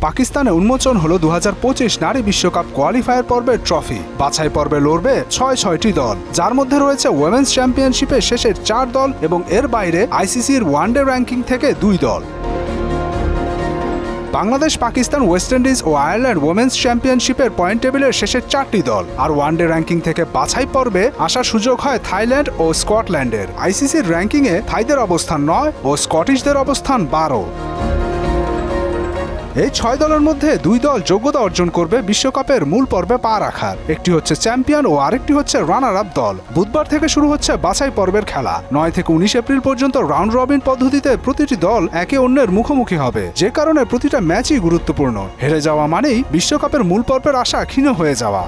পাকিস্তানে উন্মোচন হলো 2025 নারী বিশ্বকাপ কোয়ালিফায়ার পর্বের ট্রফি। বাছাই পর্বে লড়বে 6টি দল, যার মধ্যে রয়েছে ওমেন্স চ্যাম্পিয়নশিপের শেষের 4 দল এবং এর বাইরে আইসিসির ওয়ানডে র্যাঙ্কিং থেকে 2 দল। বাংলাদেশ, পাকিস্তান, ওয়েস্ট ইন্ডিজ ও আয়ারল্যান্ড ওমেন্স চ্যাম্পিয়নশিপের পয়েন্ট টেবিলের শেষের 4টি দল। আর ওয়ানডে র্যাঙ্কিং থেকে বাছাই পর্বে আসার সুযোগ হয় থাইল্যান্ড ও স্কটল্যান্ডের। আইসিসির র্যাঙ্কিংয়ে থাইদের অবস্থান 9 ও স্কটিশদের অবস্থান 12। এই 6 দলের মধ্যে 2 দল যোগ্যতা অর্জন করবে বিশ্বকাপের মূল পর্বে পা রাখার। একটি হচ্ছে চ্যাম্পিয়ন ও আরেকটি হচ্ছে রানার আপ দল। বুধবার থেকে শুরু হচ্ছে বাছাই পর্বের খেলা। 9 থেকে 19 এপ্রিল পর্যন্ত রাউন্ড রবিন পদ্ধতিতে প্রতিটি দল একে অন্যের মুখোমুখি হবে, যে কারণে প্রতিটা ম্যাচই গুরুত্বপূর্ণ। হেরে যাওয়া মানেই বিশ্বকাপের মূল পর্বের আশা ক্ষীণ হয়ে যাওয়া।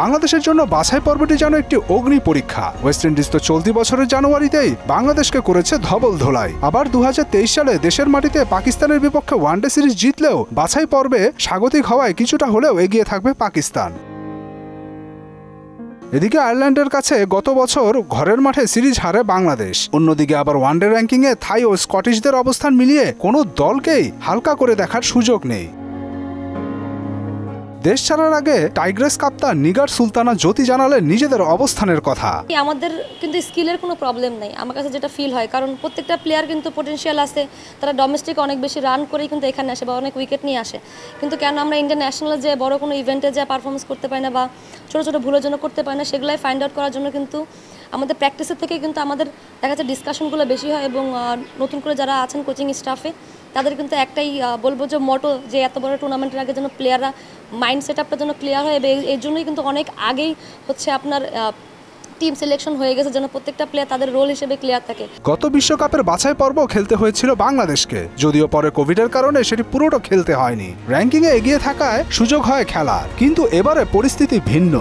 বাংলাদেশের জন্য বাছাই পর্বটি যেন একটি অগ্নি পরীক্ষা। ওয়েস্ট ইন্ডিজ তো চলতি বছরের জানুয়ারিতেই বাংলাদেশকে করেছে ধবল ধোলাই। আবার 2023 সালে দেশের মাটিতে পাকিস্তানের বিপক্ষে ওয়ানডে সিরিজ জিতলেও বাছাই পর্বে স্বাগতিক হওয়ায় কিছুটা হলেও এগিয়ে থাকবে পাকিস্তান। এদিকে আয়ারল্যান্ডের কাছে গত বছর ঘরের মাঠে সিরিজ হারে বাংলাদেশ। অন্যদিকে আবার ওয়ানডে র্যাঙ্কিংয়ে থাই ও স্কটিশদের অবস্থান মিলিয়ে কোনো দলকেই হালকা করে দেখার সুযোগ নেই। দেশ ছাড়ার আগে টাইগ্রেস কাপ্তান নিগার সুলতানা জ্যোতি জানালেন নিজেদের অবস্থানের কথা। আমাদের কিন্তু স্কিলের কোনো প্রবলেম নেই, আমার কাছে যেটা ফিল হয়, কারণ প্রত্যেকটা প্লেয়ার কিন্তু পটেনশিয়াল আছে। তারা ডোমেস্টিক অনেক বেশি রান করেই কিন্তু এখানে আসে বা অনেক উইকেট নিয়ে আসে। কিন্তু কেন আমরা ইন্টারন্যাশনালে যে বড় কোনো ইভেন্টে যা পারফরমেন্স করতে পারি না বা ছোটো ছোটো ভুলের জন্য করতে পারি না, সেগুলাই ফাইন্ড আউট করার জন্য কিন্তু আমাদের প্র্যাকটিসের থেকে কিন্তু আমাদের দেখা যাচ্ছে ডিসকাশনগুলো বেশি হয়। এবং নতুন করে যারা আছেন কোচিং স্টাফে, তাদের কিন্তু একটাই বলবো যে মোটো, যে এত বড় টুর্নামেন্টের আগে যেন প্লেয়াররা মাইন্ড সেট আপটা যেন ক্লিয়ার হয়। এই জন্যই কিন্তু অনেক আগেই হচ্ছে আপনার টিম সিলেকশন হয়ে গেছে, যেন প্রত্যেকটা প্লেয়ার তাদের রোল হিসেবে ক্লিয়ার থাকে। গত বিশ্বকাপের বাছাই পর্ব খেলতে হয়েছিল বাংলাদেশকে, যদিও পরে কোভিডের কারণে সেটি পুরোটা খেলতে হয়নি। র্যাঙ্কিংয়ে এগিয়ে থাকায় সুযোগ হয় খেলার, কিন্তু এবারে পরিস্থিতি ভিন্ন।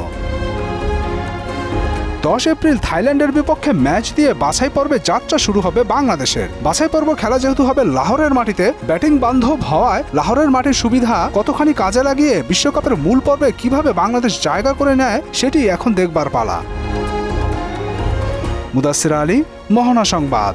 10 এপ্রিল থাইল্যান্ডের বিপক্ষে ম্যাচ দিয়ে বাছাই পর্বে যাত্রা শুরু হবে বাংলাদেশের। বাছাই পর্ব খেলা যেহেতু হবে লাহোরের মাটিতে, ব্যাটিং বান্ধব হওয়ায় লাহোরের মাটির সুবিধা কতখানি কাজে লাগিয়ে বিশ্বকাপের মূল পর্বে কিভাবে বাংলাদেশ জায়গা করে নেয়, সেটি এখন দেখবার পালা। মুদাসসির আলী, মোহনা সংবাদ।